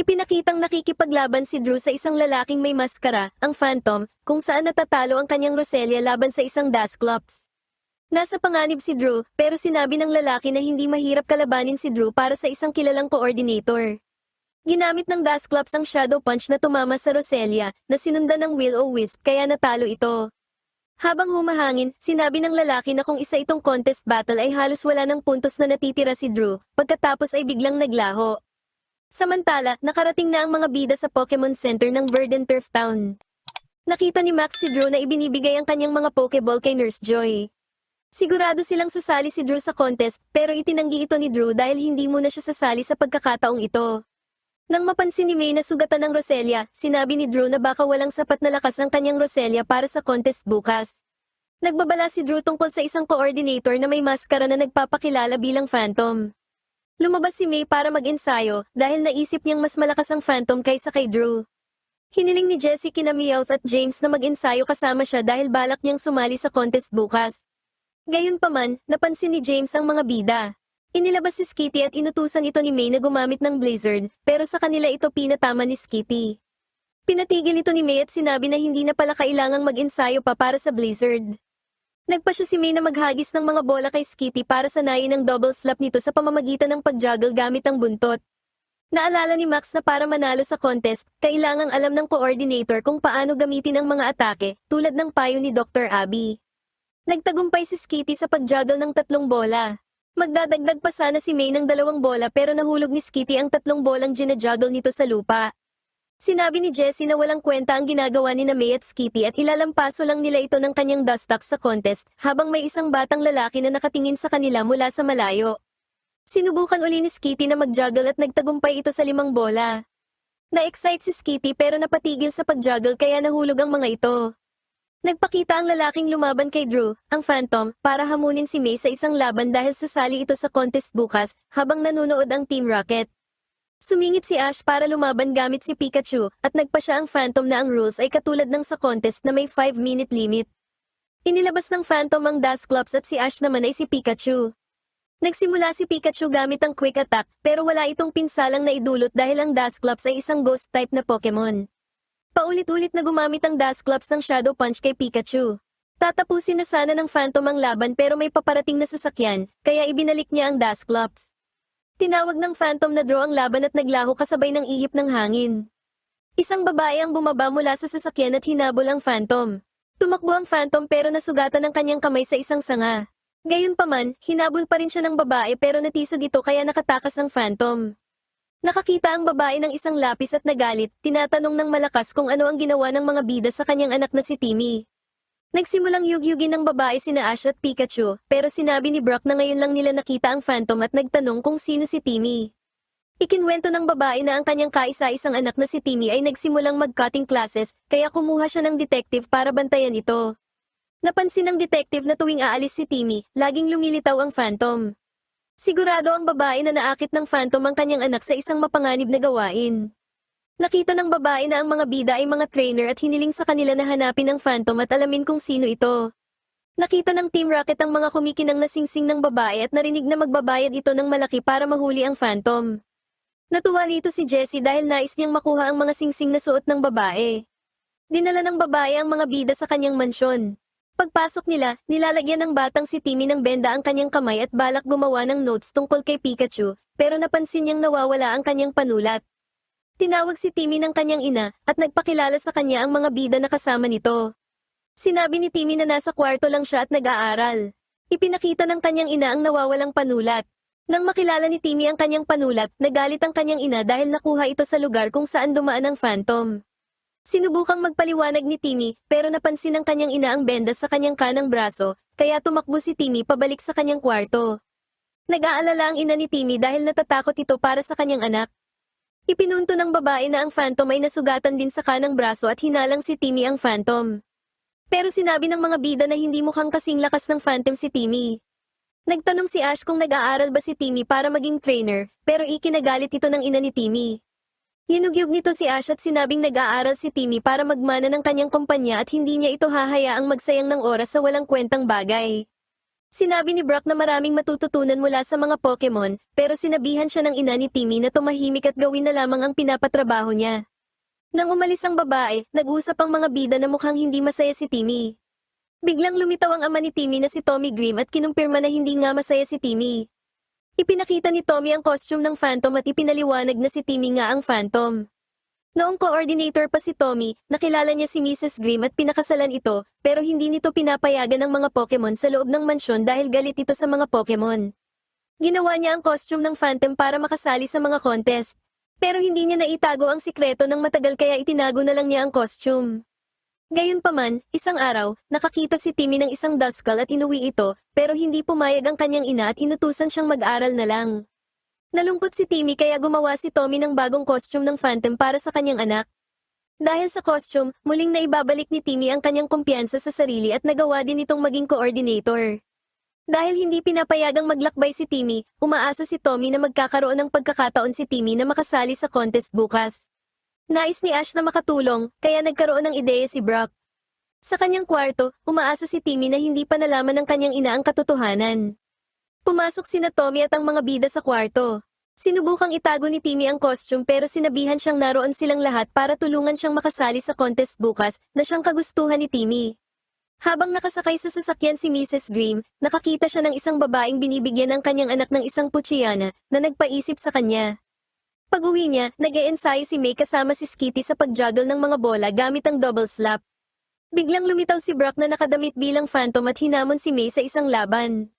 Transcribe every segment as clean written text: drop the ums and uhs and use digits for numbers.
Ipinakitang nakikipaglaban si Drew sa isang lalaking may maskara, ang Phantom, kung saan natatalo ang kanyang Roselia laban sa isang Dusclops. Nasa panganib si Drew, pero sinabi ng lalaki na hindi mahirap kalabanin si Drew para sa isang kilalang coordinator. Ginamit ng Dusclops ang Shadow Punch na tumama sa Roselia, na sinundan ng Will-O-Wisp kaya natalo ito. Habang humahangin, sinabi ng lalaki na kung isa itong contest battle ay halos wala ng puntos na natitira si Drew, pagkatapos ay biglang naglaho. Samantala, nakarating na ang mga bida sa Pokemon Center ng Verdant Turf Town. Nakita ni Max si Drew na ibinibigay ang kanyang mga Pokeball kay Nurse Joy. Sigurado silang sasali si Drew sa contest, pero itinanggi ito ni Drew dahil hindi muna siya sasali sa pagkakataong ito. Nang mapansin ni May na sugatan ng Roselia, sinabi ni Drew na baka walang sapat na lakas ang kanyang Roselia para sa contest bukas. Nagbabala si Drew tungkol sa isang coordinator na may maskara na nagpapakilala bilang Phantom. Lumabas si May para mag-ensayo dahil naisip niyang mas malakas ang Phantom kaysa kay Drew. Hiniling ni Jessie kina Meowth at James na mag-ensayo kasama siya dahil balak niyang sumali sa contest bukas. Gayunpaman, napansin ni James ang mga bida. Inilabas si Skitty at inutusan ito ni May na gumamit ng Blizzard, pero sa kanila ito pinatama ni Skitty. Pinatigil ito ni May at sinabi na hindi na pala kailangang mag-ensayo pa para sa Blizzard. Nagpasya si May na maghagis ng mga bola kay Skitty para sanayin ang double slap nito sa pamamagitan ng pag-juggle gamit ang buntot. Naalala ni Max na para manalo sa contest, kailangang alam ng coordinator kung paano gamitin ang mga atake, tulad ng payo ni Dr. Abby. Nagtagumpay si Skitty sa pag-juggle ng 3 bola. Magdadagdag pa sana si May ng 2 bola pero nahulog ni Skitty ang 3 bolang ginajuggle nito sa lupa. Sinabi ni Jessie na walang kwenta ang ginagawa ni na May at Skitty at ilalampaso lang nila ito ng kanyang Dustox sa contest habang may isang batang lalaki na nakatingin sa kanila mula sa malayo. Sinubukan uli ni Skitty na mag-juggle at nagtagumpay ito sa 5 bola. Na-excite si Skitty pero napatigil sa pag-juggle kaya nahulog ang mga ito. Nagpakita ang lalaking lumaban kay Drew, ang Phantom, para hamunin si May sa isang laban dahil sasali ito sa contest bukas, habang nanonood ang Team Rocket. Sumingit si Ash para lumaban gamit si Pikachu, at nagpa siya ang Phantom na ang rules ay katulad ng sa contest na may 5-minute limit. Inilabas ng Phantom ang Dusclops at si Ash naman ay si Pikachu. Nagsimula si Pikachu gamit ang Quick Attack, pero wala itong pinsalang naidulot dahil ang Dusclops ay isang Ghost-type na Pokemon. Paulit-ulit na gumamit ang Dusclops ng Shadow Punch kay Pikachu. Tatapusin na sana ng Phantom ang laban pero may paparating na sasakyan, kaya ibinalik niya ang Dusclops. Tinawag ng Phantom na draw ang laban at naglaho kasabay ng ihip ng hangin. Isang babae ang bumaba mula sa sasakyan at hinabol ang Phantom. Tumakbo ang Phantom pero nasugatan ang kanyang kamay sa isang sanga. Gayunpaman, hinabol pa rin siya ng babae pero natisod ito kaya nakatakas ang Phantom. Nakakita ang babae ng isang lapis at nagalit, tinatanong ng malakas kung ano ang ginawa ng mga bida sa kanyang anak na si Timmy. Nagsimulang yugyugin ng babae sina Ash at Pikachu, pero sinabi ni Brock na ngayon lang nila nakita ang Phantom at nagtanong kung sino si Timmy. Ikinwento ng babae na ang kanyang kaisa-isang anak na si Timmy ay nagsimulang mag-cutting classes, kaya kumuha siya ng detective para bantayan ito. Napansin ng detective na tuwing aalis si Timmy, laging lumilitaw ang Phantom. Sigurado ang babae na naakit ng Phantom ang kanyang anak sa isang mapanganib na gawain. Nakita ng babae na ang mga bida ay mga trainer at hiniling sa kanila na hanapin ang Phantom at alamin kung sino ito. Nakita ng Team Rocket ang mga kumikinang na singsing ng babae at narinig na magbabayad ito ng malaki para mahuli ang Phantom. Natuwa rito si Jessie dahil nais niyang makuha ang mga singsing na suot ng babae. Dinala ng babae ang mga bida sa kanyang mansyon. Pagpasok nila, nilalagyan ng batang si Timmy ng benda ang kanyang kamay at balak gumawa ng notes tungkol kay Pikachu, pero napansin niyang nawawala ang kanyang panulat. Tinawag si Timmy ng kanyang ina, at nagpakilala sa kanya ang mga bida na kasama nito. Sinabi ni Timmy na nasa kwarto lang siya at nag-aaral. Ipinakita ng kanyang ina ang nawawalang panulat. Nang makilala ni Timmy ang kanyang panulat, nagalit ang kanyang ina dahil nakuha ito sa lugar kung saan dumaan ang Phantom. Sinubukang magpaliwanag ni Timmy, pero napansin ng kanyang ina ang benda sa kanyang kanang braso, kaya tumakbo si Timmy pabalik sa kanyang kwarto. Nag-aalala ang ina ni Timmy dahil natatakot ito para sa kanyang anak. Ipinunto ng babae na ang Phantom ay nasugatan din sa kanang braso at hinalang si Timmy ang Phantom. Pero sinabi ng mga bida na hindi mukhang kasing lakas ng Phantom si Timmy. Nagtanong si Ash kung nag-aaral ba si Timmy para maging trainer, pero ikinagalit ito ng ina ni Timmy. Hinugyog nito si Ash at sinabing nag-aaral si Timmy para magmana ng kanyang kumpanya at hindi niya ito hahayaang magsayang ng oras sa walang kwentang bagay. Sinabi ni Brock na maraming matututunan mula sa mga Pokemon, pero sinabihan siya ng ina ni Timmy na tumahimik at gawin na lamang ang pinapatrabaho niya. Nang umalis ang babae, nag-usap ang mga bida na mukhang hindi masaya si Timmy. Biglang lumitaw ang ama ni Timmy na si Tommy Grimm at kinumpirma na hindi nga masaya si Timmy. Ipinakita ni Tommy ang costume ng Phantom at ipinaliwanag na si Timmy nga ang Phantom. Noong coordinator pa si Tommy, nakilala niya si Mrs. Grimm at pinakasalan ito, pero hindi nito pinapayagan ng mga Pokemon sa loob ng mansyon dahil galit ito sa mga Pokemon. Ginawa niya ang costume ng Phantom para makasali sa mga contest. Pero hindi niya naitago ang sikreto ng matagal kaya itinago na lang niya ang costume. Gayunpaman, isang araw, nakakita si Timmy ng isang Duskull at inuwi ito, pero hindi pumayag ang kanyang ina at inutusan siyang mag-aral na lang. Nalungkot si Timmy kaya gumawa si Tommy ng bagong costume ng Phantom para sa kanyang anak. Dahil sa costume, muling naibabalik ni Timmy ang kanyang kumpiyansa sa sarili at nagawa din itong maging coordinator. Dahil hindi pinapayagang maglakbay si Timmy, umaasa si Tommy na magkakaroon ng pagkakataon si Timmy na makasali sa contest bukas. Nais ni Ash na makatulong, kaya nagkaroon ng ideya si Brock. Sa kanyang kwarto, umaasa si Timmy na hindi pa nalaman ng kanyang ina ang katotohanan. Pumasok sina Tommy at ang mga bida sa kwarto. Sinubukang itago ni Timmy ang costume pero sinabihan siyang naroon silang lahat para tulungan siyang makasali sa contest bukas na siyang kagustuhan ni Timmy. Habang nakasakay sa sasakyan si Mrs. Grimm, nakakita siya ng isang babaeng binibigyan ng kanyang anak ng isang putsiyana na nagpaisip sa kanya. Pag-uwi niya, nag-e-ensayo si May kasama si Skitty sa pag-juggle ng mga bola gamit ang double slap. Biglang lumitaw si Brock na nakadamit bilang Phantom at hinamon si May sa isang laban.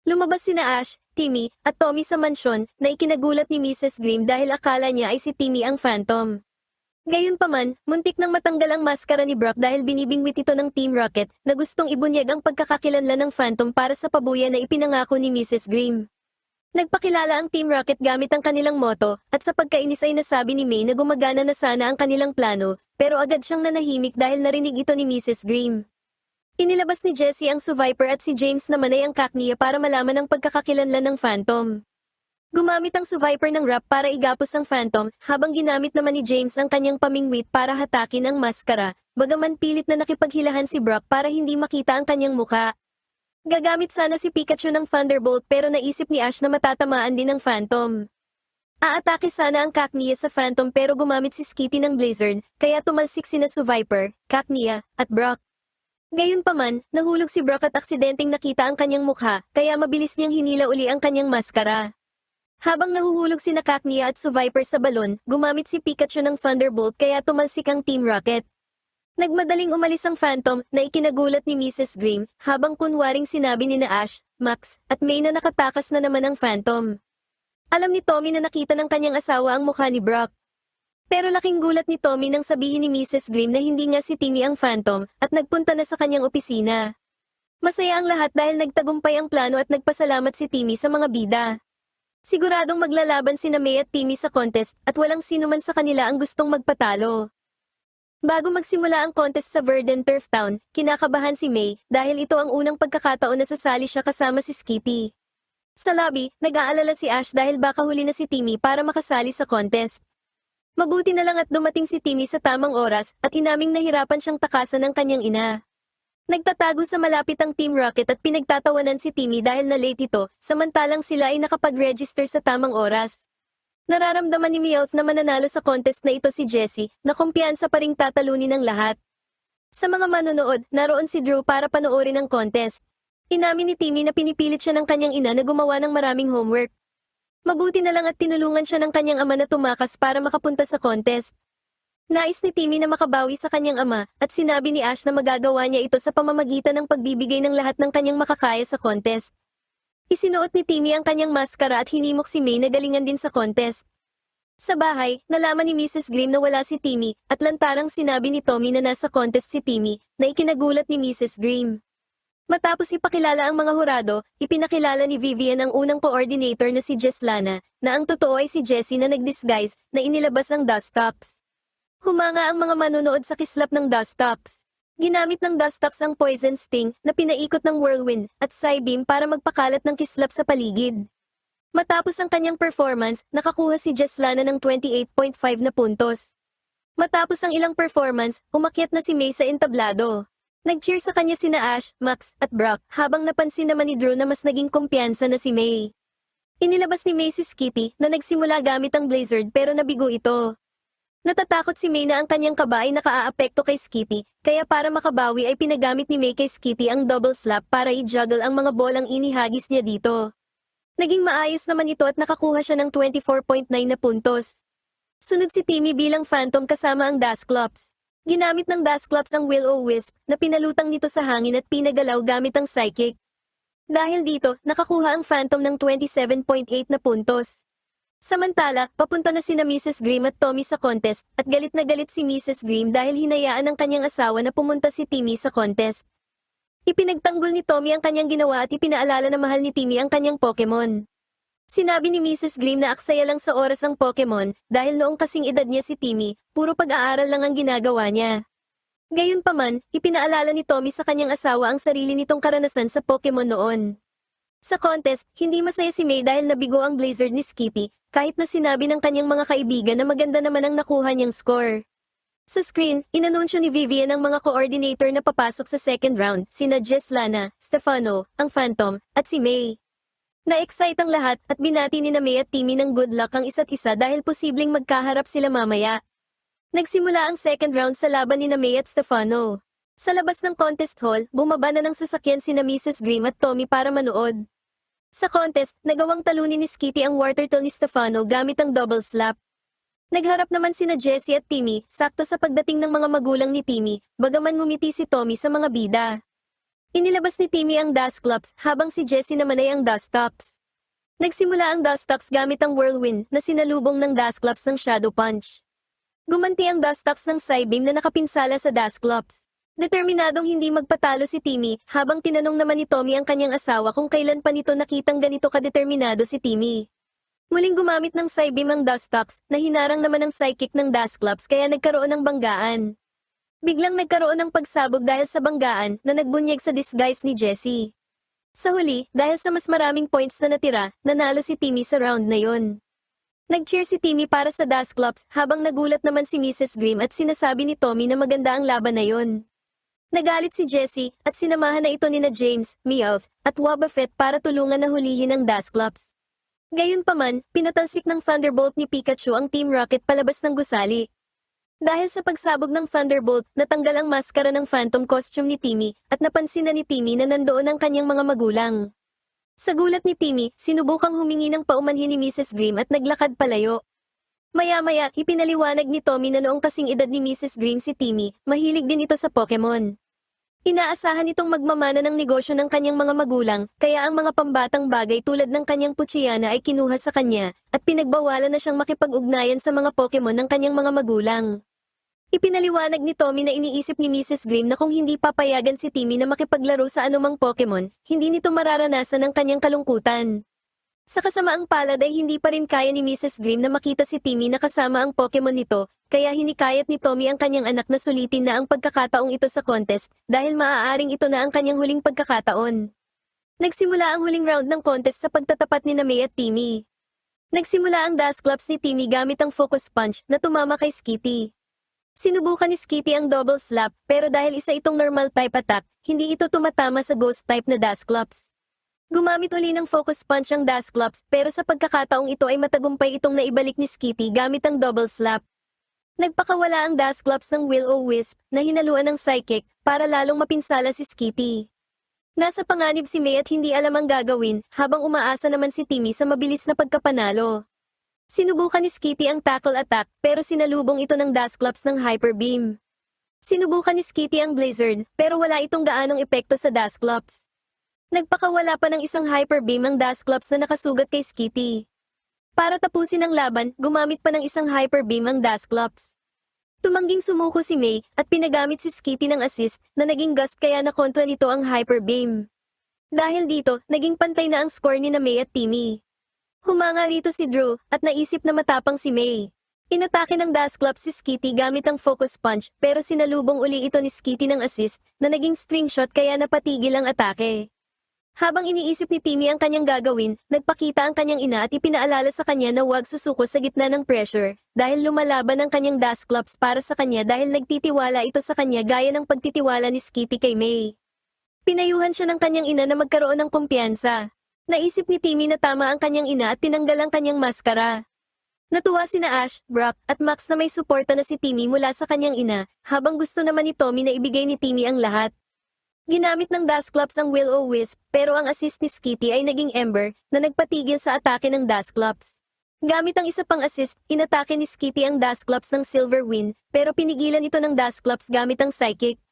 Lumabas sina Ash, Timmy, at Tommy sa mansyon na ikinagulat ni Mrs. Grimm dahil akala niya ay si Timmy ang Phantom. Gayunpaman, muntik nang matanggal ang maskara ni Brock dahil binibingwit ito ng Team Rocket na gustong ibunyag ang pagkakakilanlan ng Phantom para sa pabuya na ipinangako ni Mrs. Grimm. Nagpakilala ang Team Rocket gamit ang kanilang motto at sa pagkainis ay nasabi ni May na gumagana na sana ang kanilang plano pero agad siyang nanahimik dahil narinig ito ni Mrs. Grimm. Inilabas ni Jessie ang Suviper at si James naman ay ang Cacnea para malaman ang pagkakakilanlan ng Phantom. Gumamit ang Suviper ng rap para igapos ang Phantom habang ginamit naman ni James ang kanyang pamingwit para hatakin ang maskara, bagaman pilit na nakipaghilahan si Brock para hindi makita ang kanyang muka. Gagamit sana si Pikachu ng Thunderbolt pero naisip ni Ash na matatamaan din ang Phantom. Aatake sana ang Cacnea sa Phantom pero gumamit si Skitty ng Blizzard, kaya tumalsik sina Suviper, Cacnea, at Brock. Gayunpaman, nahulog si Brock at aksidenteng nakita ang kanyang mukha, kaya mabilis niyang hinila uli ang kanyang maskara. Habang nahuhulog sina Cacnea at Suviper sa balon, gumamit si Pikachu ng Thunderbolt kaya tumalsik ang Team Rocket. Nagmadaling umalis ang Phantom na ikinagulat ni Mrs. Grimm habang kunwaring sinabi ni na Ash, Max, at May na nakatakas na naman ang Phantom. Alam ni Tommy na nakita ng kanyang asawa ang mukha ni Brock. Pero laking gulat ni Tommy nang sabihin ni Mrs. Grimm na hindi nga si Timmy ang Phantom at nagpunta na sa kanyang opisina. Masaya ang lahat dahil nagtagumpay ang plano at nagpasalamat si Timmy sa mga bida. Siguradong maglalaban sina May at Timmy sa contest at walang sino man sa kanila ang gustong magpatalo. Bago magsimula ang contest sa Verdant Turf Town, kinakabahan si May dahil ito ang unang pagkakataon na sasali siya kasama si Skitty. Sa lobby, nag-aalala si Ash dahil baka huli na si Timmy para makasali sa contest. Mabuti na lang at dumating si Timmy sa tamang oras at inaming nahirapan siyang takasan ng kanyang ina. Nagtatago sa malapit ang Team Rocket at pinagtatawanan si Timmy dahil na late ito, samantalang sila ay nakapag-register sa tamang oras. Nararamdaman ni Meowth na mananalo sa contest na ito si Jessie, na kumpiyansa pa ring tatalunin ng lahat. Sa mga manonood, naroon si Drew para panoorin ang contest. Inamin ni Timmy na pinipilit siya ng kanyang ina na gumawa ng maraming homework. Mabuti na lang at tinulungan siya ng kanyang ama na tumakas para makapunta sa contest. Nais ni Timmy na makabawi sa kanyang ama at sinabi ni Ash na magagawa niya ito sa pamamagitan ng pagbibigay ng lahat ng kanyang makakaya sa contest. Isinuot ni Timmy ang kanyang maskara at hinimok si May na galingan din sa contest. Sa bahay, nalaman ni Mrs. Grimm na wala si Timmy at lantarang sinabi ni Tommy na nasa contest si Timmy na ikinagulat ni Mrs. Grimm. Matapos ipakilala ang mga hurado, ipinakilala ni Vivian ang unang coordinator na si Jesslana, na ang totoo ay si Jessie na nag-disguise na inilabas ang Dustox. Humanga ang mga manonood sa kislap ng Dustox. Ginamit ng Dustox ang Poison Sting na pinaikot ng Whirlwind at Psybeam para magpakalat ng kislap sa paligid. Matapos ang kanyang performance, nakakuha si Jesslana ng 28.5 na puntos. Matapos ang ilang performance, umakyat na si May sa entablado. Nag-cheer sa kanya sina Ash, Max, at Brock, habang napansin naman ni Drew na mas naging kumpiyansa na si May. Inilabas ni May si Skitty na nagsimula gamit ang Blizzard pero nabigo ito. Natatakot si May na ang kanyang kaba ay nakaaapekto kay Skitty, kaya para makabawi ay pinagamit ni May kay Skitty ang double slap para i-juggle ang mga bolang inihagis niya dito. Naging maayos naman ito at nakakuha siya ng 24.9 na puntos. Sunod si Timmy bilang Phantom kasama ang Dusclops. Ginamit ng Dusclops ang Will-O-Wisp na pinalutang nito sa hangin at pinagalaw gamit ang Psychic. Dahil dito, nakakuha ang Phantom ng 27.8 na puntos. Samantala, papunta na sina Mrs. Grimm at Tommy sa contest at galit na galit si Mrs. Grimm dahil hinayaan ng kanyang asawa na pumunta si Timmy sa contest. Ipinagtanggol ni Tommy ang kanyang ginawa at ipinaalala na mahal ni Timmy ang kanyang Pokemon. Sinabi ni Mrs. Grimm na aksaya lang sa oras ang Pokemon dahil noong kasing edad niya si Timmy, puro pag-aaral lang ang ginagawa niya. Gayunpaman, ipinaalala ni Tommy sa kanyang asawa ang sarili nitong karanasan sa Pokemon noon. Sa contest, hindi masaya si May dahil nabigo ang Blizzard ni Skitty, kahit na sinabi ng kanyang mga kaibigan na maganda naman ang nakuha niyang score. Sa screen, inanunsyo ni Vivian ang mga coordinator na papasok sa second round, sina Jesslana, Stefano, ang Phantom, at si May. Na-excite ang lahat at binati ni na May at Timmy ng good luck ang isa't isa dahil posibleng magkaharap sila mamaya. Nagsimula ang second round sa laban ni na May at Stefano. Sa labas ng contest hall, bumaba na ng sasakyan sina Mrs. Grimm at Tommy para manood. Sa contest, nagawang talunin ni Skitty ang water turtle ni Stefano gamit ang double slap. Nagharap naman sina Jessie at Timmy, sakto sa pagdating ng mga magulang ni Timmy, bagaman ngumiti si Tommy sa mga bida. Inilabas ni Timmy ang Dusclops, habang si Jessie naman ay ang Dustox. Nagsimula ang Dustox gamit ang Whirlwind na sinalubong ng Dusclops ng Shadow Punch. Gumanti ang Dustox ng Psybeam na nakapinsala sa Dusclops. Determinadong hindi magpatalo si Timmy, habang tinanong naman ni Tommy ang kanyang asawa kung kailan pa nito nakitang ganito kadeterminado si Timmy. Muling gumamit ng Psybeam ang Dustox, na hinarang naman ng Psychic ng Dusclops kaya nagkaroon ng banggaan. Biglang nagkaroon ng pagsabog dahil sa banggaan na nagbunyag sa disguise ni Jessie. Sa huli, dahil sa mas maraming points na natira, nanalo si Timmy sa round na yon. Nag-cheer si Timmy para sa Dusclops habang nagulat naman si Mrs. Grimm at sinasabi ni Tommy na maganda ang laban na yon. Nagalit si Jessie at sinamahan na ito nina James, Meowth, at Wobbuffet para tulungan na hulihin ang Dusclops. Gayunpaman, pinatalsik ng Thunderbolt ni Pikachu ang Team Rocket palabas ng gusali. Dahil sa pagsabog ng Thunderbolt, natanggal ang maskara ng Phantom costume ni Timmy at napansin na ni Timmy na nandoon ang kanyang mga magulang. Sa gulat ni Timmy, sinubukang humingi ng paumanhin ni Mrs. Grimm at naglakad palayo. Maya-maya, ipinaliwanag ni Tommy na noong kasing edad ni Mrs. Grimm si Timmy, mahilig din ito sa Pokemon. Inaasahan itong magmamana ng negosyo ng kanyang mga magulang, kaya ang mga pambatang bagay tulad ng kanyang Poochyena ay kinuha sa kanya, at pinagbawalan na siyang makipag-ugnayan sa mga Pokemon ng kanyang mga magulang. Ipinaliwanag ni Tommy na iniisip ni Mrs. Grimm na kung hindi papayagan si Timmy na makipaglaro sa anumang Pokemon, hindi nito mararanasan ang kanyang kalungkutan. Sa kasamaang palad ay hindi pa rin kaya ni Mrs. Grimm na makita si Timmy na kasama ang Pokemon nito, kaya hinikayat ni Tommy ang kanyang anak na sulitin na ang pagkakataong ito sa contest, dahil maaaring ito na ang kanyang huling pagkakataon. Nagsimula ang huling round ng contest sa pagtatapat ni na May at Timmy. Nagsimula ang Dusclops ni Timmy gamit ang Focus Punch na tumama kay Skitty. Sinubukan ni Skitty ang double slap, pero dahil isa itong normal type attack, hindi ito tumatama sa ghost type na Dusclops. Gumamit uli ng Focus Punch ang Dusclops pero sa pagkakataong ito ay matagumpay itong naibalik ni Skitty gamit ang double slap. Nagpakawala ang Dusclops ng Will-O-Wisp na hinaluan ng Psychic para lalong mapinsala si Skitty. Nasa panganib si May at hindi alam ang gagawin habang umaasa naman si Timmy sa mabilis na pagkapanalo. Sinubukan ni Skitty ang Tackle Attack pero sinalubong ito ng Dusclops ng Hyper Beam. Sinubukan ni Skitty ang Blizzard pero wala itong gaanong epekto sa Dusclops. Nagpakawala pa ng isang Hyper Beam ang Dusclops na nakasugat kay Skitty. Para tapusin ang laban, gumamit pa ng isang Hyper Beam ang Dusclops. Tumangging sumuko si May at pinagamit si Skitty ng assist na naging gust kaya nakontra nito ang Hyper Beam. Dahil dito, naging pantay na ang score ni na May at Timmy. Humanga rito si Drew at naisip na matapang si May. Inatake ng Dusclops si Skitty gamit ang Focus Punch pero sinalubong uli ito ni Skitty ng assist na naging string shot kaya napatigil ang atake. Habang iniisip ni Timmy ang kanyang gagawin, nagpakita ang kanyang ina at ipinaalala sa kanya na huwag susuko sa gitna ng pressure, dahil lumalaban ang kanyang Dusclops para sa kanya dahil nagtitiwala ito sa kanya gaya ng pagtitiwala ni Skitty kay May. Pinayuhan siya ng kanyang ina na magkaroon ng kumpiyansa. Naisip ni Timmy na tama ang kanyang ina at tinanggal ang kanyang maskara. Natuwa sina Ash, Brock, at Max na may suporta na si Timmy mula sa kanyang ina, habang gusto naman ni Tommy na ibigay ni Timmy ang lahat. Ginamit ng Dusclops ang Will-O-Wisp, pero ang assist ni Skitty ay naging Ember, na nagpatigil sa atake ng Dusclops. Gamit ang isa pang assist, inatake ni Skitty ang Dusclops ng Silver Wind, pero pinigilan ito ng Dusclops gamit ang Psychic.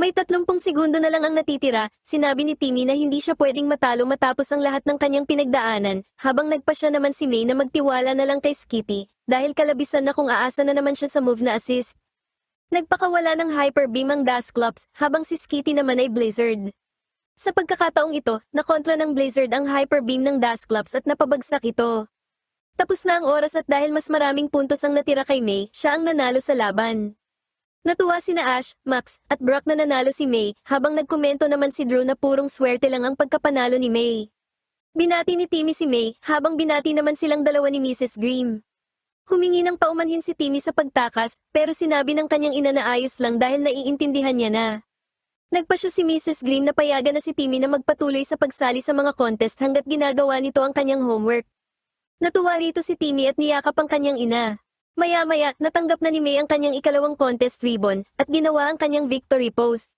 May 30 segundo na lang ang natitira, sinabi ni Timmy na hindi siya pwedeng matalo matapos ang lahat ng kanyang pinagdaanan, habang nagpasya naman si May na magtiwala na lang kay Skitty, dahil kalabisan na kung aasa na naman siya sa move na assist. Nagpakawala ng Hyper Beam ang Dusclops, habang si Skitty naman ay Blizzard. Sa pagkakataong ito, nakontra ng Blizzard ang Hyper Beam ng Dusclops at napabagsak ito. Tapos na ang oras at dahil mas maraming puntos ang natira kay May, siya ang nanalo sa laban. Natuwa sina Ash, Max, at Brock na nanalo si May, habang nagkomento naman si Drew na purong swerte lang ang pagkapanalo ni May. Binati ni Timmy si May, habang binati naman silang dalawa ni Mrs. Grimm. Humingi ng paumanhin si Timmy sa pagtakas, pero sinabi ng kanyang ina na ayos lang dahil naiintindihan niya na. Nagpasya si Mrs. Grimm na payagan na si Timmy na magpatuloy sa pagsali sa mga contest hanggat ginagawa nito ang kanyang homework. Natuwa rito si Timmy at niyakap ang kanyang ina. Maya-maya, natanggap na ni May ang kanyang ikalawang contest ribbon, at ginawa ang kanyang victory pose.